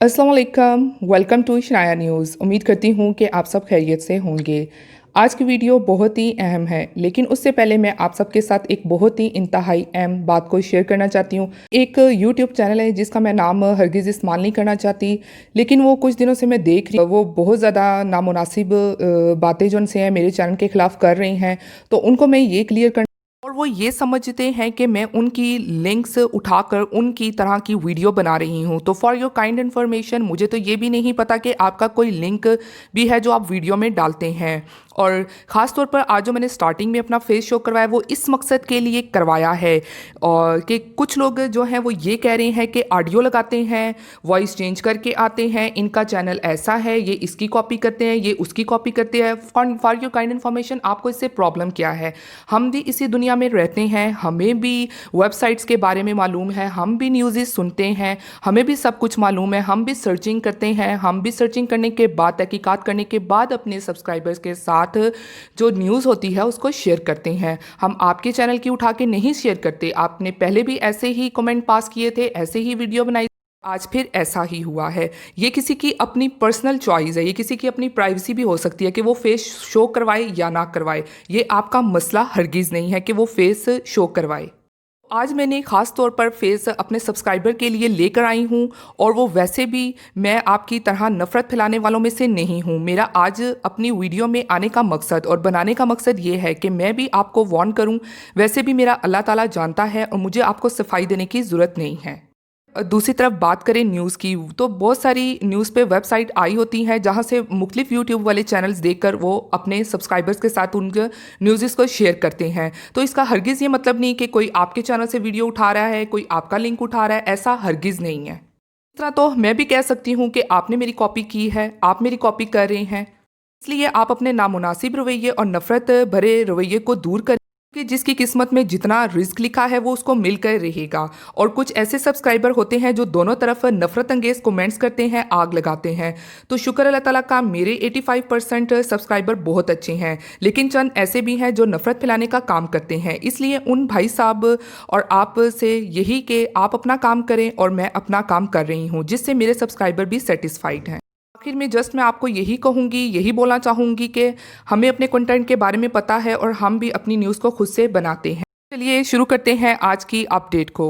अस्सलाम वालेकुम, welcome to Shanaya news. उम्मीद करती हूँ कि आप सब खैरियत से होंगे। आज की वीडियो बहुत ही अहम है, लेकिन उससे पहले मैं आप सबके साथ एक बहुत ही इंतहाई अहम बात को शेयर करना चाहती हूँ। एक यूट्यूब चैनल है जिसका मैं नाम हरगिज़ इस्तेमाल नहीं करना चाहती, लेकिन वो कुछ दिनों से मैं देख रही वो बहुत ज़्यादा नामुनासिब बातें जो उनसे हैं मेरे चैनल के ख़िलाफ़ कर रही हैं, तो उनको मैं ये क्लियर कर और वो ये समझते हैं कि मैं उनकी लिंक्स उठाकर उनकी तरह की वीडियो बना रही हूँ। तो फॉर योर काइंड इन्फॉर्मेशन, मुझे तो ये भी नहीं पता कि आपका कोई लिंक भी है जो आप वीडियो में डालते हैं। और ख़ास तौर पर आज जो मैंने स्टार्टिंग में अपना फेस शो करवाया वो इस मकसद के लिए करवाया है और कि कुछ लोग जो हैं वो ये कह रहे हैं कि ऑडियो लगाते हैं, वॉइस चेंज करके आते हैं, इनका चैनल ऐसा है, ये इसकी कॉपी करते हैं, ये उसकी कॉपी करते हैं। फॉर योर काइंड इन्फॉर्मेशन, आपको इससे प्रॉब्लम क्या है? हम भी इसी दुनिया में रहते हैं, हमें भी वेबसाइट्स के बारे में मालूम है, हम भी न्यूज़ सुनते हैं, हमें भी सब कुछ मालूम है, हम भी सर्चिंग करते हैं, हम भी सर्चिंग करने के बाद तहकीकात करने के बाद अपने सब्सक्राइबर्स के साथ जो न्यूज़ होती है उसको शेयर करते हैं। हम आपके चैनल की उठा के नहीं शेयर करते। आपने पहले भी ऐसे ही कमेंट पास किए थे, ऐसे ही वीडियो बनाई, आज फिर ऐसा ही हुआ है। ये किसी की अपनी पर्सनल चॉइस है, ये किसी की अपनी प्राइवेसी भी हो सकती है कि वो फेस शो करवाए या ना करवाए। ये आपका मसला हरगिज़ नहीं है कि वो फेस शो करवाए। आज मैंने ख़ास तौर पर फेस अपने सब्सक्राइबर के लिए लेकर आई हूँ, और वो वैसे भी मैं आपकी तरह नफ़रत फैलाने वालों में से नहीं हूँ। मेरा आज अपनी वीडियो में आने का मकसद और बनाने का मकसद ये है कि मैं भी आपको वार्न करूँ। वैसे भी मेरा अल्लाह ताला जानता है और मुझे आपको सफाई देने की ज़रूरत नहीं है। दूसरी तरफ बात करें न्यूज़ की, तो बहुत सारी न्यूज़ पे वेबसाइट आई होती हैं जहाँ से मुख्तलिफ यूट्यूब वाले चैनल्स देखकर वो अपने सब्सक्राइबर्स के साथ उनके न्यूज़ को शेयर करते हैं। तो इसका हरगिज़ ये मतलब नहीं कि कोई आपके चैनल से वीडियो उठा रहा है, कोई आपका लिंक उठा रहा है, ऐसा हरगिज़ नहीं है। इस तरह तो मैं भी कह सकती हूँ कि आपने मेरी कॉपी की है, आप मेरी कॉपी कर रहे हैं, इसलिए आप अपने नामुनासिब रवैये और नफ़रत भरे रवैये को दूर करें कि जिसकी किस्मत में जितना रिस्क लिखा है वो उसको मिलकर रहेगा। और कुछ ऐसे सब्सक्राइबर होते हैं जो दोनों तरफ नफ़रत अंगेज़ कमेंट्स करते हैं, आग लगाते हैं। तो शुक्र अल्लाह ताला का, मेरे 85% सब्सक्राइबर बहुत अच्छे हैं, लेकिन चंद ऐसे भी हैं जो नफ़रत फैलाने का काम करते हैं। इसलिए उन भाई साहब और आप से यही कि आप अपना काम करें और मैं अपना काम कर रही हूँ, जिससे मेरे सब्सक्राइबर भी सेटिस्फाइड हैं। आखिर में जस्ट मैं आपको यही कहूँगी, यही बोलना चाहूँगी कि हमें अपने कंटेंट के बारे में पता है और हम भी अपनी न्यूज़ को खुद से बनाते हैं। चलिए शुरू करते हैं आज की अपडेट को।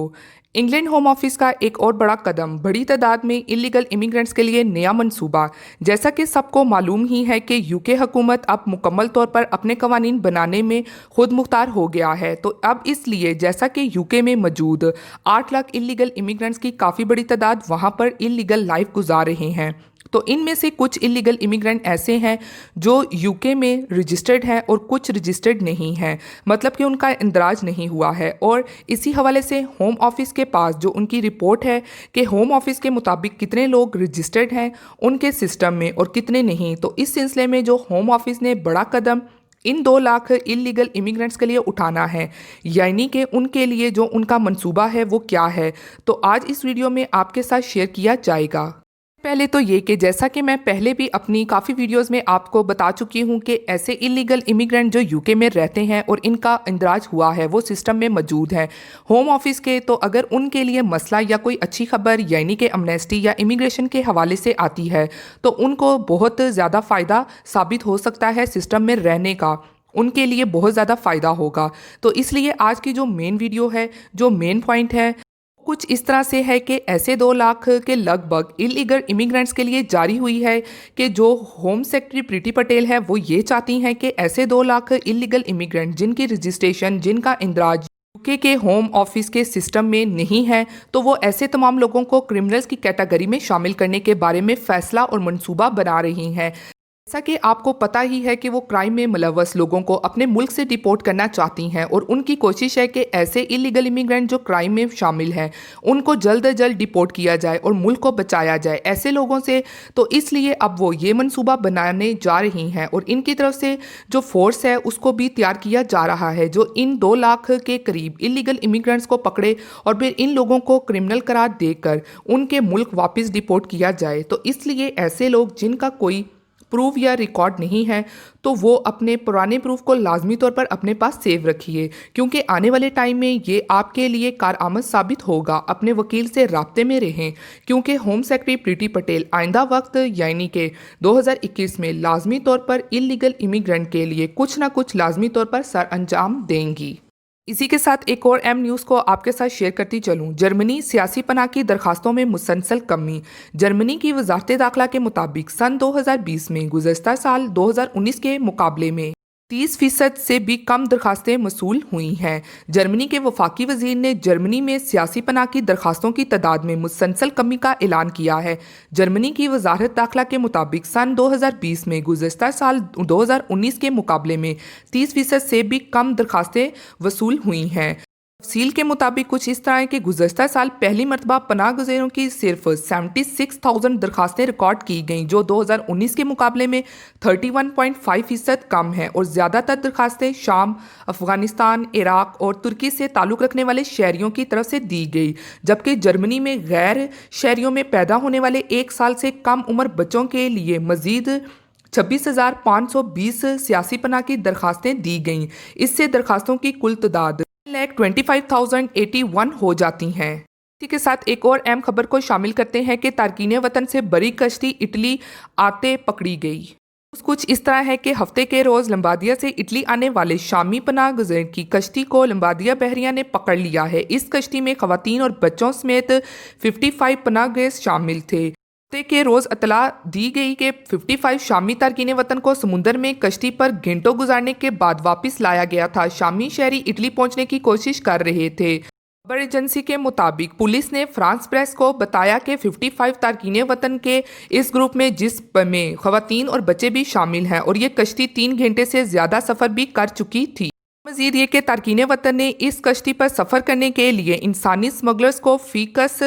इंग्लैंड होम ऑफिस का एक और बड़ा कदम, बड़ी तादाद में इलीगल इमिग्रेंट्स के लिए नया मंसूबा। जैसा कि सबको मालूम ही है कि यूके हुकूमत अब मुकम्मल तौर पर अपने कवानीन बनाने में खुद मुख्तार हो गया है। तो अब इसलिए जैसा कि यूके में मौजूद 8 लाख इलीगल इमिग्रेंट्स की काफ़ी बड़ी तादाद वहाँ पर इलीगल लाइफ गुजार रहे हैं, तो इनमें से कुछ इलीगल इमिग्रेंट ऐसे हैं जो यूके में रजिस्टर्ड हैं और कुछ रजिस्टर्ड नहीं हैं, मतलब कि उनका इंदराज नहीं हुआ है। और इसी हवाले से होम ऑफिस के पास जो उनकी रिपोर्ट है कि होम ऑफिस के मुताबिक कितने लोग रजिस्टर्ड हैं उनके सिस्टम में और कितने नहीं, तो इस सिलसिले में जो होम ऑफिस ने बड़ा कदम इन 2 लाख इलीगल इमिग्रेंट्स के लिए उठाना है, यानी कि उनके लिए जो उनका मंसूबा है वो क्या है, तो आज इस वीडियो में आपके साथ शेयर किया जाएगा। पहले तो ये कि जैसा कि मैं पहले भी अपनी काफ़ी वीडियोस में आपको बता चुकी हूँ कि ऐसे इलीगल इमिग्रेंट जो यूके में रहते हैं और इनका इंदराज हुआ है वो सिस्टम में मौजूद है होम ऑफिस के, तो अगर उनके लिए मसला या कोई अच्छी खबर यानी कि अमनेस्टी या इमिग्रेशन के हवाले से आती है तो उनको बहुत ज़्यादा फ़ायदा साबित हो सकता है सिस्टम में रहने का, उनके लिए बहुत ज़्यादा फ़ायदा होगा। तो इसलिए आज की जो मेन वीडियो है, जो मेन पॉइंट है, कुछ इस तरह से है कि ऐसे 2 लाख के लगभग इलीगल इमिग्रेंट्स के लिए जारी हुई है कि जो होम सेक्रेटरी प्रीति पटेल है वो ये चाहती हैं कि ऐसे 2 लाख इलीगल इमिग्रेंट जिनकी रजिस्ट्रेशन, जिनका इंदराज यूके के होम ऑफिस के सिस्टम में नहीं है, तो वो ऐसे तमाम लोगों को क्रिमिनल्स की कैटेगरी में शामिल करने के बारे में फैसला और मंसूबा बना रही हैं। जैसा कि आपको पता ही है कि वो क्राइम में मुलव्वस लोगों को अपने मुल्क से डिपोर्ट करना चाहती हैं और उनकी कोशिश है कि ऐसे इलीगल इमिग्रेंट जो क्राइम में शामिल हैं उनको जल्द अज जल्द डिपोर्ट किया जाए और मुल्क को बचाया जाए ऐसे लोगों से। तो इसलिए अब वो ये मंसूबा बनाने जा रही हैं और इनकी तरफ से जो फोर्स है उसको भी तैयार किया जा रहा है जो इन 2 लाख के करीब इलीगल इमिग्रेंट्स को पकड़े और फिर इन लोगों को क्रिमिनल करार देकर उनके मुल्क वापस डिपोर्ट किया जाए। तो इसलिए ऐसे लोग जिनका कोई प्रूफ या रिकॉर्ड नहीं है तो वो अपने पुराने प्रूफ को लाजमी तौर पर अपने पास सेव रखिए, क्योंकि आने वाले टाइम में ये आपके लिए कारआमद साबित होगा। अपने वकील से राब्ते में रहें, क्योंकि होम सेक्रेटरी प्रीति पटेल आइंदा वक्त यानी कि 2021 में लाजमी तौर पर इलीगल इमिग्रेंट के लिए कुछ ना कुछ लाजमी तौर पर सर अंजाम देंगी। इसी के साथ एक और अहम न्यूज़ को आपके साथ शेयर करती चलूं। जर्मनी सियासी पनाह की दरखास्तों में मुसलसल कमी। जर्मनी की वजारत दाखिला के मुताबिक सन 2020 में गुज़श्ता साल 2019 के मुकाबले में 30% से भी कम दरखास्तें मसूल हुई हैं। जर्मनी के वफाकी वजीर ने जर्मनी में सियासी पनाह की दरखास्तों की तादाद में मुसलसल कमी का ऐलान किया है। जर्मनी की वजारत दाखिला के मुताबिक सन 2020 में गुज़श्ता साल 2019 के मुकाबले में 30% से भी कम दरखास्तें वसूल हुई हैं। तफसील के मुताबिक कुछ इस तरह है कि गुज़श्ता साल पहली मरतबा पनाह गुज़ारों की सिर्फ 76,000 दरखास्तें रिकॉर्ड की गईं, जो 2019 के मुकाबले में 31.5% कम है, और ज़्यादातर दरखास्तें शाम, अफ़गानिस्तान, इराक और तुर्की से ताल्लुक़ रखने वाले शहरियों की तरफ से दी गई, जबकि जर्मनी में गैर शहरियों में पैदा होने वाले 1 साल से कम उम्र बच्चों के लिए मज़ीद 26,520 सियासी पनाह की दरखास्तें दी गईं। इससे दरखास्तों की कुल तादाद 1,25,081 हो जाती हैं। इसी के साथ एक और अहम खबर को शामिल करते हैं कि तारकीन वतन से बड़ी कश्ती इटली आते पकड़ी गई। कुछ इस तरह है कि हफ्ते के रोज़ लंबादिया से इटली आने वाले शामी पनाह गुज़र की कश्ती को लंबादिया बहरिया ने पकड़ लिया है। इस कश्ती में ख़वातीन और बच्चों समेत 55 पनाह गज़ शामिल थे। के रोज़ इतला दी गई कि 55 शामी तारकीन वतन को समुंदर में कश्ती पर घंटों गुजारने के बाद वापस लाया गया था। शामी शहरी इटली पहुंचने की कोशिश कर रहे थे। खबर एजेंसी के मुताबिक पुलिस ने फ्रांस प्रेस को बताया कि 55 तारकीन वतन के इस ग्रुप में जिसमें ख़वातीन और बच्चे भी शामिल हैं, और ये कश्ती 3 घंटे से ज़्यादा सफ़र भी कर चुकी थी। मज़ीद ये कि तारकीन वतन ने इस कश्ती पर सफ़र करने के लिए इंसानी स्मगलर्स को फ़ीकस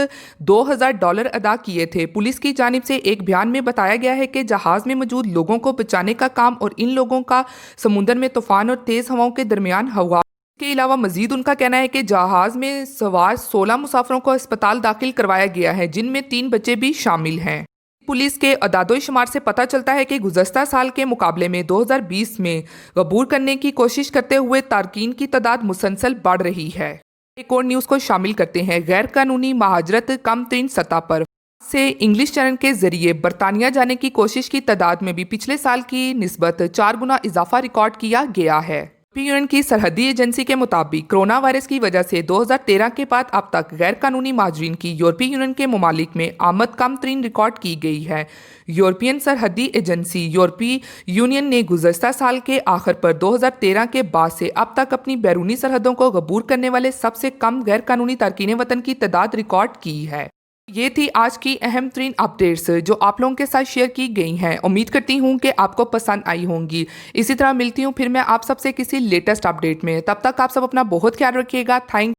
$2,000 अदा किए थे। पुलिस की जानिब से एक बयान में बताया गया है कि जहाज़ में मौजूद लोगों को बचाने का काम और इन लोगों का समुंदर में तूफ़ान और तेज़ हवाओं के दरमियान हुआ। इसके अलावा मज़ीद उनका कहना है कि जहाज़ में सवार 16 मुसाफिरों को अस्पताल दाखिल करवाया गया है, जिनमें 3 बच्चे भी शामिल हैं। पुलिस के अदादो-शुमार से पता चलता है कि गुज़श्ता साल के मुकाबले में 2020 में अबूर करने की कोशिश करते हुए तारकीन की तादाद मुसलसल बढ़ रही है। एक और न्यूज़ को शामिल करते हैं। गैर कानूनी महाजरत कम तरीन सतह पर से इंग्लिश चैनल के जरिए बरतानिया जाने की कोशिश की तादाद में भी पिछले साल की निस्बत 4 गुना इजाफा रिकॉर्ड किया गया है। यूनियन की सरहदी एजेंसी के मुताबिक कोरोना वायरस की वजह से 2013 के बाद अब तक गैर कानूनी महाजरीन की यूरोपीय यूनियन के ममालिक में आमद कम तरीन रिकॉर्ड की गई है। यूरोपियन सरहदी एजेंसी यूरोपीय यूनियन ने गुज़श्ता साल के आखिर पर 2013 के बाद से अब तक अपनी बैरूनी सरहदों को अबूर करने वाले सबसे कम गैर कानूनी तारकीन वतन की तादाद रिकॉर्ड की है। ये थी आज की अहम तरीन अपडेट्स जो आप लोगों के साथ शेयर की गई हैं। उम्मीद करती हूँ कि आपको पसंद आई होंगी। इसी तरह मिलती हूँ फिर मैं आप सबसे किसी लेटेस्ट अपडेट में। तब तक आप सब अपना बहुत ख्याल रखिएगा। थैंक